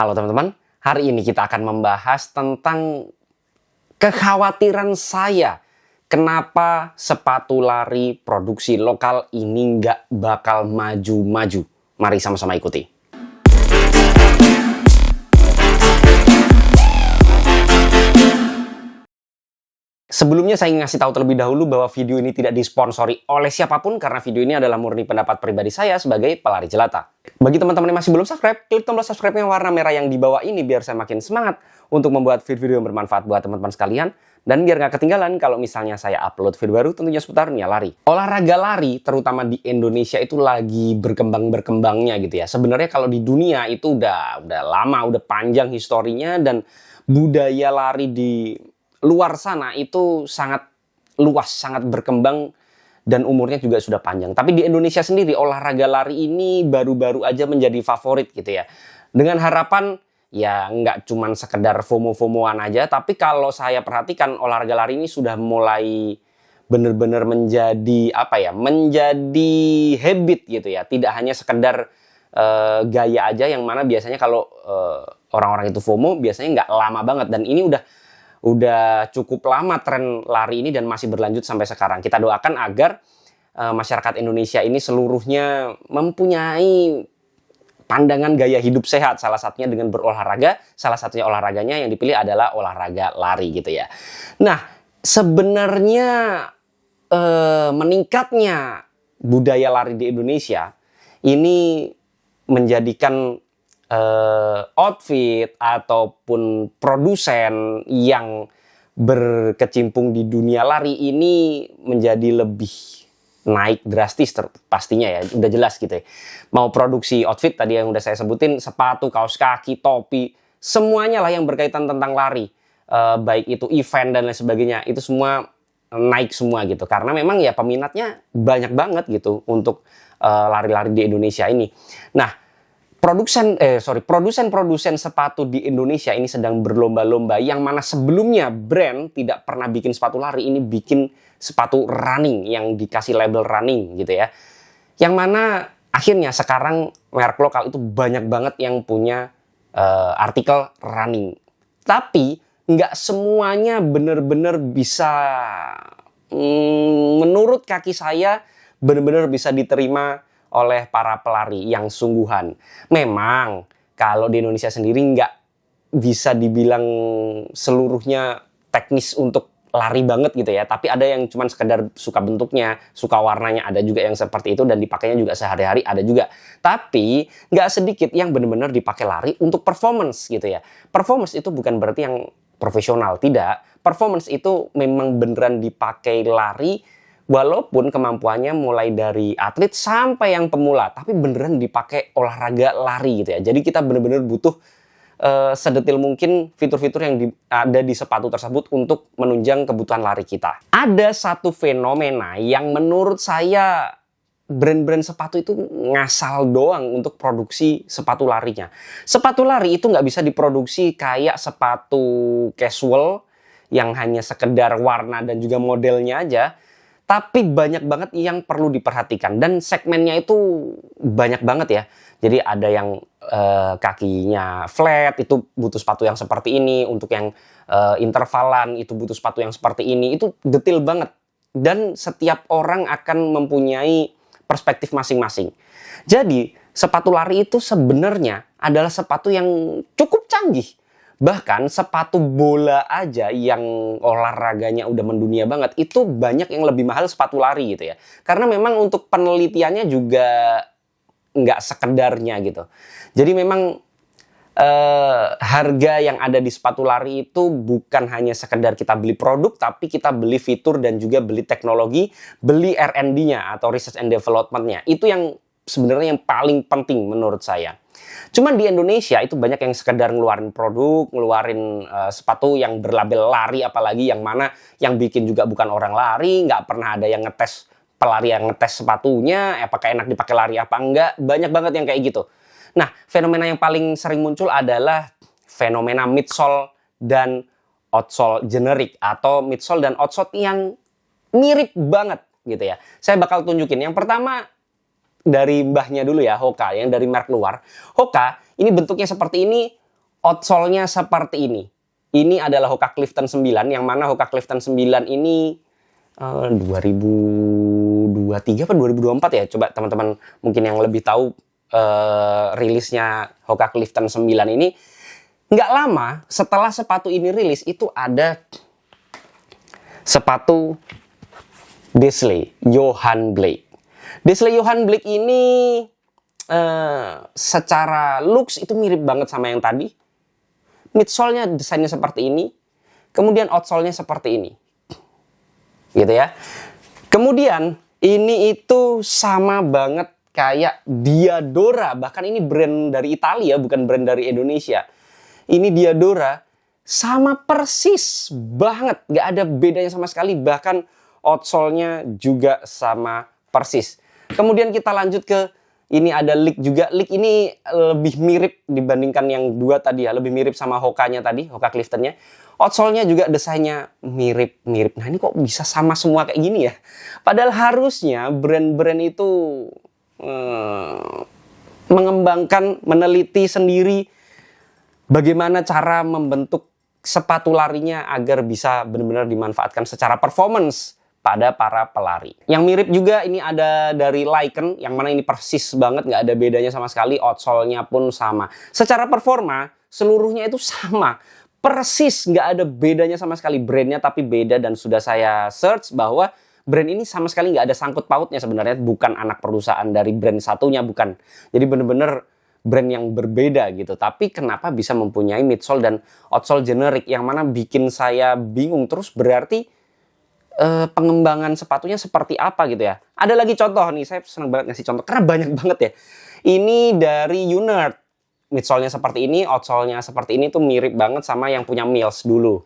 Halo teman-teman, hari ini kita akan membahas tentang kekhawatiran saya. Kenapa sepatu lari produksi lokal ini nggak bakal maju-maju? Mari sama-sama ikuti. Sebelumnya saya ingin ngasih tahu terlebih dahulu bahwa video ini tidak disponsori oleh siapapun karena video ini adalah murni pendapat pribadi saya sebagai pelari jelata. Bagi teman-teman yang masih belum subscribe, klik tombol subscribe-nya warna merah yang di bawah ini biar saya makin semangat untuk membuat video-video yang bermanfaat buat teman-teman sekalian dan biar nggak ketinggalan kalau misalnya saya upload video baru tentunya seputar Nia Lari. Olahraga lari terutama di Indonesia itu lagi berkembang-berkembangnya gitu ya. Sebenarnya kalau di dunia itu udah lama, udah panjang historinya dan budaya lari di luar sana itu sangat luas, sangat berkembang dan umurnya juga sudah panjang. Tapi di Indonesia sendiri olahraga lari ini baru-baru aja menjadi favorit gitu ya. Dengan harapan ya nggak cuman sekedar FOMO-FOMOan aja, tapi kalau saya perhatikan olahraga lari ini sudah mulai benar-benar menjadi apa ya? Menjadi habit gitu ya. Tidak hanya sekedar gaya aja yang mana biasanya kalau orang-orang itu FOMO biasanya nggak lama banget dan ini udah cukup lama tren lari ini dan masih berlanjut sampai sekarang. Kita doakan agar masyarakat Indonesia ini seluruhnya mempunyai pandangan gaya hidup sehat. Salah satunya dengan berolahraga. Salah satunya olahraganya yang dipilih adalah olahraga lari gitu ya. Nah, sebenarnya meningkatnya budaya lari di Indonesia ini menjadikan outfit ataupun produsen yang berkecimpung di dunia lari ini menjadi lebih naik drastis pastinya ya, udah jelas gitu ya. Mau produksi outfit tadi yang udah saya sebutin, sepatu, kaos kaki, topi, semuanya lah yang berkaitan tentang lari. Baik itu event dan lain sebagainya, itu semua naik semua gitu. Karena memang ya peminatnya banyak banget gitu untuk lari-lari di Indonesia ini. Nah, produsen sepatu di Indonesia ini sedang berlomba-lomba yang mana sebelumnya brand tidak pernah bikin sepatu lari, ini bikin sepatu running yang dikasih label running gitu ya. Yang mana akhirnya sekarang merek lokal itu banyak banget yang punya artikel running. Tapi nggak semuanya benar-benar bisa menurut kaki saya benar-benar bisa diterima oleh para pelari yang sungguhan. Memang kalau di Indonesia sendiri nggak bisa dibilang seluruhnya teknis untuk lari banget gitu ya. Tapi ada yang cuman sekedar suka bentuknya, suka warnanya, ada juga yang seperti itu dan dipakainya juga sehari-hari, ada juga. Tapi nggak sedikit yang benar-benar dipakai lari untuk performance gitu ya. Performance itu bukan berarti yang profesional, tidak. Performance itu memang beneran dipakai lari walaupun kemampuannya mulai dari atlet sampai yang pemula, tapi beneran dipakai olahraga lari gitu ya. Jadi kita bener-bener butuh sedetil mungkin fitur-fitur yang ada di sepatu tersebut untuk menunjang kebutuhan lari kita. Ada satu fenomena yang menurut saya brand-brand sepatu itu ngasal doang untuk produksi sepatu larinya. Sepatu lari itu nggak bisa diproduksi kayak sepatu casual yang hanya sekedar warna dan juga modelnya aja. Tapi banyak banget yang perlu diperhatikan dan segmennya itu banyak banget ya. Jadi ada yang kakinya flat itu butuh sepatu yang seperti ini, untuk yang intervalan itu butuh sepatu yang seperti ini. Itu detail banget dan setiap orang akan mempunyai perspektif masing-masing. Jadi sepatu lari itu sebenarnya adalah sepatu yang cukup canggih. Bahkan sepatu bola aja yang olahraganya udah mendunia banget, itu banyak yang lebih mahal sepatu lari gitu ya. Karena memang untuk penelitiannya juga nggak sekedarnya gitu. Jadi memang harga yang ada di sepatu lari itu bukan hanya sekedar kita beli produk, tapi kita beli fitur dan juga beli teknologi, beli R&D-nya atau Research and Development-nya. Itu yang sebenarnya yang paling penting menurut saya. Cuman di Indonesia itu banyak yang sekedar ngeluarin produk, ngeluarin sepatu yang berlabel lari, apalagi yang mana yang bikin juga bukan orang lari, nggak pernah ada yang ngetes pelari yang ngetes sepatunya, apakah enak dipakai lari apa enggak, banyak banget yang kayak gitu. Nah, fenomena yang paling sering muncul adalah fenomena midsole dan outsole generik atau midsole dan outsole yang mirip banget gitu ya. Saya bakal tunjukin. Yang pertama dari mbahnya dulu ya, Hoka, yang dari merek luar. Hoka ini bentuknya seperti ini, outsole-nya seperti ini. Ini adalah Hoka Clifton 9, yang mana Hoka Clifton 9 ini 2023 atau 2024 ya. Coba teman-teman mungkin yang lebih tahu rilisnya Hoka Clifton 9 ini. Nggak lama setelah sepatu ini rilis, itu ada sepatu Desley Johan Blake. Desley Johan Blake ini secara looks itu mirip banget sama yang tadi. Midsole-nya desainnya seperti ini, kemudian outsole-nya seperti ini, gitu ya. Kemudian ini itu sama banget kayak Diadora, bahkan ini brand dari Italia, bukan brand dari Indonesia. Ini Diadora, sama persis banget, nggak ada bedanya sama sekali, bahkan outsole-nya juga sama persis. Kemudian kita lanjut ke ini ada Leak juga. Leak ini lebih mirip dibandingkan yang dua tadi ya. Lebih mirip sama Hoka-nya tadi, Hoka Clifton-nya. Outsole-nya juga desainnya mirip-mirip. Nah ini kok bisa sama semua kayak gini ya? Padahal harusnya brand-brand itu mengembangkan, meneliti sendiri bagaimana cara membentuk sepatu larinya agar bisa benar-benar dimanfaatkan secara performance pada para pelari. Yang mirip juga ini ada dari Lycan, yang mana ini persis banget, nggak ada bedanya sama sekali, outsole-nya pun sama. Secara performa, seluruhnya itu sama, persis nggak ada bedanya sama sekali. Brandnya tapi beda, dan sudah saya search bahwa brand ini sama sekali nggak ada sangkut pautnya sebenarnya, bukan anak perusahaan dari brand satunya, bukan. Jadi bener-bener brand yang berbeda gitu. Tapi kenapa bisa mempunyai midsole dan outsole generik, yang mana bikin saya bingung. Terus berarti pengembangan sepatunya seperti apa gitu ya. Ada lagi contoh nih, saya senang banget ngasih contoh karena banyak banget ya. Ini dari Unert, midsole-nya seperti ini, outsole-nya seperti ini, tuh mirip banget sama yang punya Mills dulu.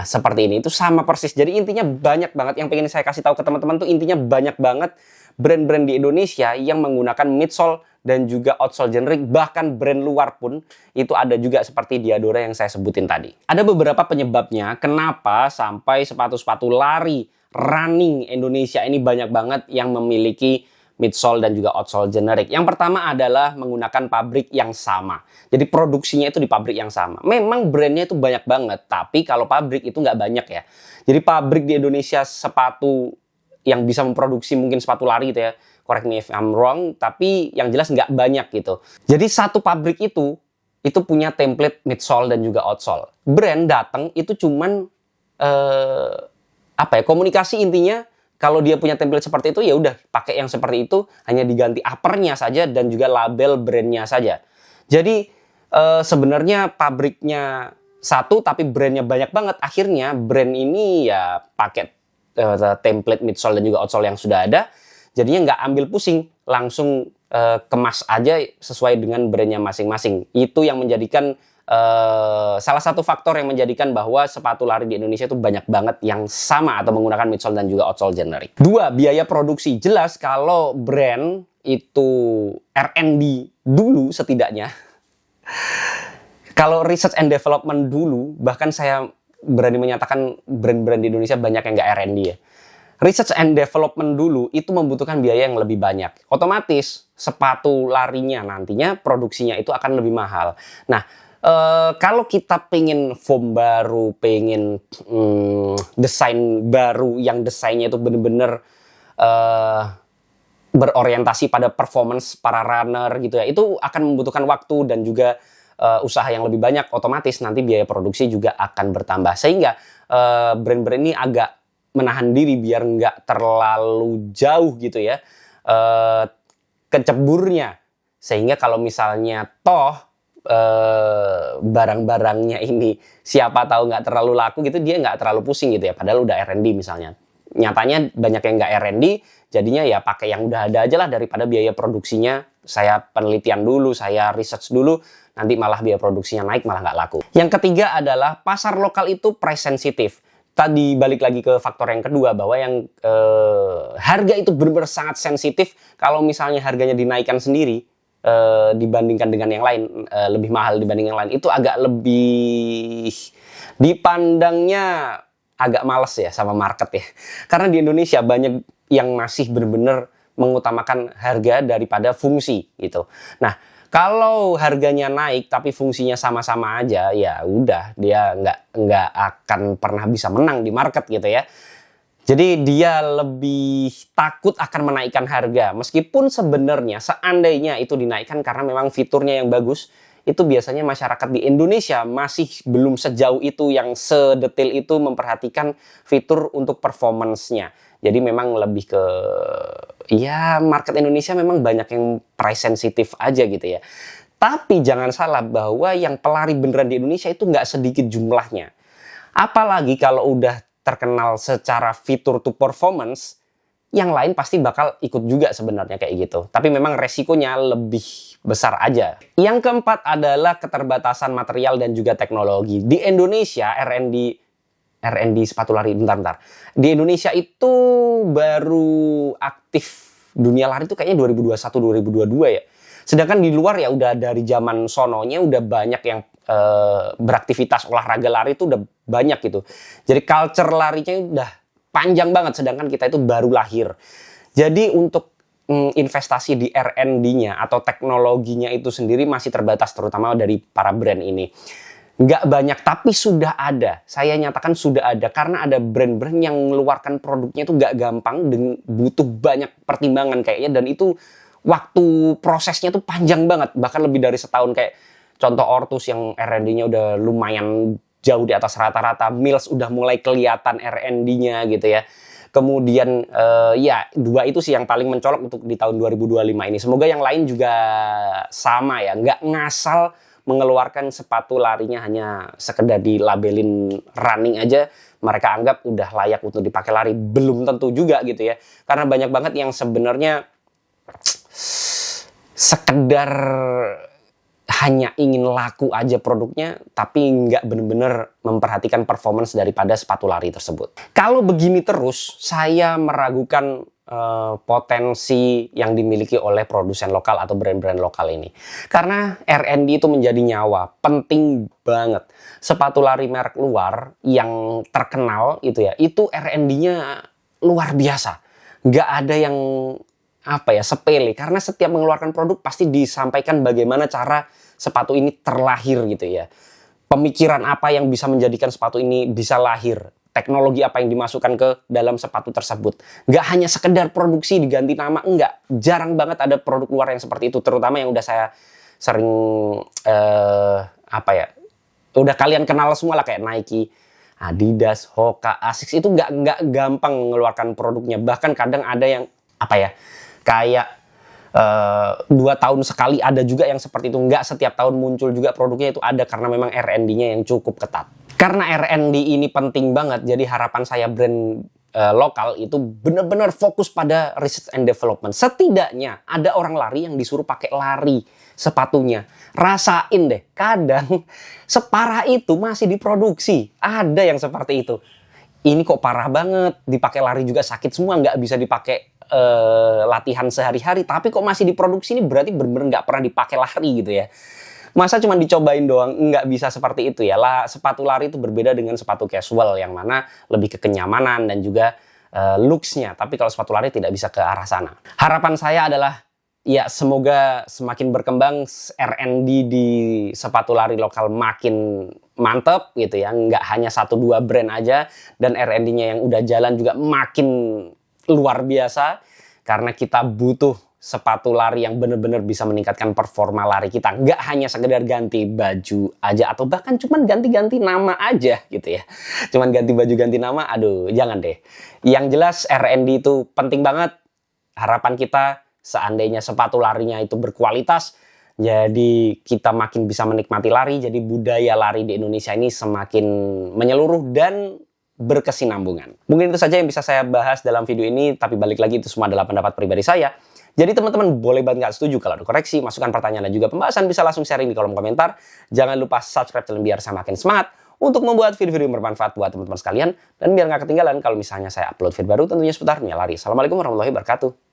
Seperti ini, itu sama persis. Jadi intinya banyak banget, yang pengen saya kasih tahu ke teman-teman tuh intinya banyak banget brand-brand di Indonesia yang menggunakan midsole dan juga outsole generik, bahkan brand luar pun itu ada juga seperti Diadora yang saya sebutin tadi. Ada beberapa penyebabnya kenapa sampai sepatu-sepatu lari running Indonesia ini banyak banget yang memiliki midsole dan juga outsole generik. Yang pertama adalah menggunakan pabrik yang sama. Jadi produksinya itu di pabrik yang sama. Memang brandnya itu banyak banget, tapi kalau pabrik itu nggak banyak ya. Jadi pabrik di Indonesia sepatu yang bisa memproduksi mungkin sepatu lari gitu ya, correct me if I'm wrong, tapi yang jelas nggak banyak gitu. Jadi satu pabrik itu punya template midsole dan juga outsole. Brand datang itu cuman komunikasi intinya. Kalau dia punya template seperti itu, ya udah pakai yang seperti itu, hanya diganti uppernya saja dan juga label brandnya saja. Jadi sebenarnya pabriknya satu tapi brandnya banyak banget. Akhirnya brand ini ya pakai template midsole dan juga outsole yang sudah ada. Jadinya nggak ambil pusing, langsung kemas aja sesuai dengan brandnya masing-masing. Itu yang menjadikan salah satu faktor yang menjadikan bahwa sepatu lari di Indonesia itu banyak banget yang sama atau menggunakan midsole dan juga outsole generik. Dua, biaya produksi. Jelas kalau brand itu R&D dulu setidaknya. Kalau research and development dulu, bahkan saya berani menyatakan brand-brand di Indonesia banyak yang nggak R&D ya. Research and development dulu itu membutuhkan biaya yang lebih banyak. Otomatis sepatu larinya nantinya produksinya itu akan lebih mahal. Nah, kalau kita pengen foam baru, pengen desain baru yang desainnya itu bener-bener berorientasi pada performance para runner gitu ya, itu akan membutuhkan waktu dan juga usaha yang lebih banyak. Otomatis nanti biaya produksi juga akan bertambah, sehingga brand-brand ini agak menahan diri biar nggak terlalu jauh gitu ya keceburnya, sehingga kalau misalnya toh barang-barangnya ini siapa tahu nggak terlalu laku gitu, dia nggak terlalu pusing gitu ya, padahal udah R&D misalnya. Nyatanya banyak yang nggak R&D, jadinya ya pakai yang udah ada aja lah, daripada biaya produksinya saya penelitian dulu, saya research dulu, nanti malah biaya produksinya naik, malah nggak laku. Yang ketiga adalah pasar lokal itu price sensitive. Tadi balik lagi ke faktor yang kedua, bahwa yang harga itu benar-benar sangat sensitif. Kalau misalnya harganya dinaikkan sendiri dibandingkan dengan yang lain, lebih mahal dibanding yang lain, itu agak lebih dipandangnya agak males ya sama market ya. Karena di Indonesia banyak yang masih benar-benar mengutamakan harga daripada fungsi gitu. Nah, Kalau harganya naik tapi fungsinya sama-sama aja, ya udah dia nggak akan pernah bisa menang di market gitu ya. Jadi dia lebih takut akan menaikkan harga. Meskipun sebenarnya seandainya itu dinaikkan karena memang fiturnya yang bagus, itu biasanya masyarakat di Indonesia masih belum sejauh itu yang sedetil itu memperhatikan fitur untuk performance-nya. Jadi memang lebih ke ya market Indonesia memang banyak yang price sensitif aja gitu ya. Tapi jangan salah bahwa yang pelari beneran di Indonesia itu nggak sedikit jumlahnya. Apalagi kalau udah terkenal secara fitur to performance, yang lain pasti bakal ikut juga sebenarnya kayak gitu. Tapi memang resikonya lebih besar aja. Yang keempat adalah keterbatasan material dan juga teknologi. Di Indonesia R&D sepatu lari, bentar. Di Indonesia itu baru aktif dunia lari itu kayaknya 2021-2022 ya. Sedangkan di luar ya udah dari zaman sononya udah banyak yang beraktivitas olahraga lari itu udah banyak gitu. Jadi culture larinya udah panjang banget, sedangkan kita itu baru lahir. Jadi untuk investasi di R&D-nya atau teknologinya itu sendiri masih terbatas, terutama dari para brand ini. Nggak banyak, tapi sudah ada. Saya nyatakan sudah ada, karena ada brand-brand yang mengeluarkan produknya itu nggak gampang, dan butuh banyak pertimbangan kayaknya, dan itu waktu prosesnya tuh panjang banget, bahkan lebih dari setahun. Kayak contoh Ortus yang R&D-nya udah lumayan jauh di atas rata-rata, Mills udah mulai kelihatan R&D-nya gitu ya. Kemudian ya dua itu sih yang paling mencolok untuk di tahun 2025 ini. Semoga yang lain juga sama ya, nggak ngasal mengeluarkan sepatu larinya hanya sekedar dilabelin running aja, mereka anggap udah layak untuk dipakai lari. Belum tentu juga gitu ya, karena banyak banget yang sebenarnya sekedar hanya ingin laku aja produknya, tapi nggak bener-bener memperhatikan performance daripada sepatu lari tersebut. Kalau begini terus, saya meragukan potensi yang dimiliki oleh produsen lokal atau brand-brand lokal ini. Karena R&D itu menjadi nyawa, penting banget. Sepatu lari merek luar yang terkenal itu ya, itu R&D-nya luar biasa. Nggak ada yang sepele, karena setiap mengeluarkan produk pasti disampaikan bagaimana cara sepatu ini terlahir gitu ya. Pemikiran apa yang bisa menjadikan sepatu ini bisa lahir, teknologi apa yang dimasukkan ke dalam sepatu tersebut. Nggak hanya sekedar produksi diganti nama, enggak. Jarang banget ada produk luar yang seperti itu, terutama yang udah saya sering udah kalian kenal semua lah, kayak Nike, Adidas, Hoka, Asics. Itu nggak gampang mengeluarkan produknya. Bahkan kadang ada yang kayak 2 tahun sekali ada juga yang seperti itu. Nggak setiap tahun muncul juga produknya itu ada, karena memang R&D-nya yang cukup ketat. Karena R&D ini penting banget, jadi harapan saya brand lokal itu benar-benar fokus pada research and development. Setidaknya ada orang lari yang disuruh pakai lari sepatunya. Rasain deh, kadang separah itu masih diproduksi. Ada yang seperti itu. Ini kok parah banget, dipakai lari juga sakit semua, nggak bisa dipakai latihan sehari-hari, tapi kok masih diproduksi. Ini berarti benar-benar nggak pernah dipakai lari gitu ya. Masa cuma dicobain doang? Nggak bisa seperti itu ya. Sepatu lari itu berbeda dengan sepatu casual yang mana lebih ke kenyamanan dan juga looks-nya. Tapi kalau sepatu lari tidak bisa ke arah sana. Harapan saya adalah ya semoga semakin berkembang R&D di sepatu lari lokal, makin mantep gitu ya. Nggak hanya 1-2 brand aja, dan R&D-nya yang udah jalan juga makin luar biasa, karena kita butuh sepatu lari yang benar-benar bisa meningkatkan performa lari kita. Nggak hanya sekedar ganti baju aja, atau bahkan cuman ganti-ganti nama aja gitu ya. Cuman ganti baju, ganti nama, aduh jangan deh. Yang jelas R&D itu penting banget. Harapan kita seandainya sepatu larinya itu berkualitas, jadi kita makin bisa menikmati lari, jadi budaya lari di Indonesia ini semakin menyeluruh dan berkesinambungan. Mungkin itu saja yang bisa saya bahas dalam video ini, tapi balik lagi itu semua adalah pendapat pribadi saya. Jadi teman-teman boleh banget nggak setuju, kalau ada koreksi, masukan, pertanyaan, dan juga pembahasan bisa langsung sharing di kolom komentar. Jangan lupa subscribe channel biar saya makin semangat untuk membuat video-video yang bermanfaat buat teman-teman sekalian, dan biar nggak ketinggalan kalau misalnya saya upload video baru tentunya seputar dunia lari. Assalamualaikum warahmatullahi wabarakatuh.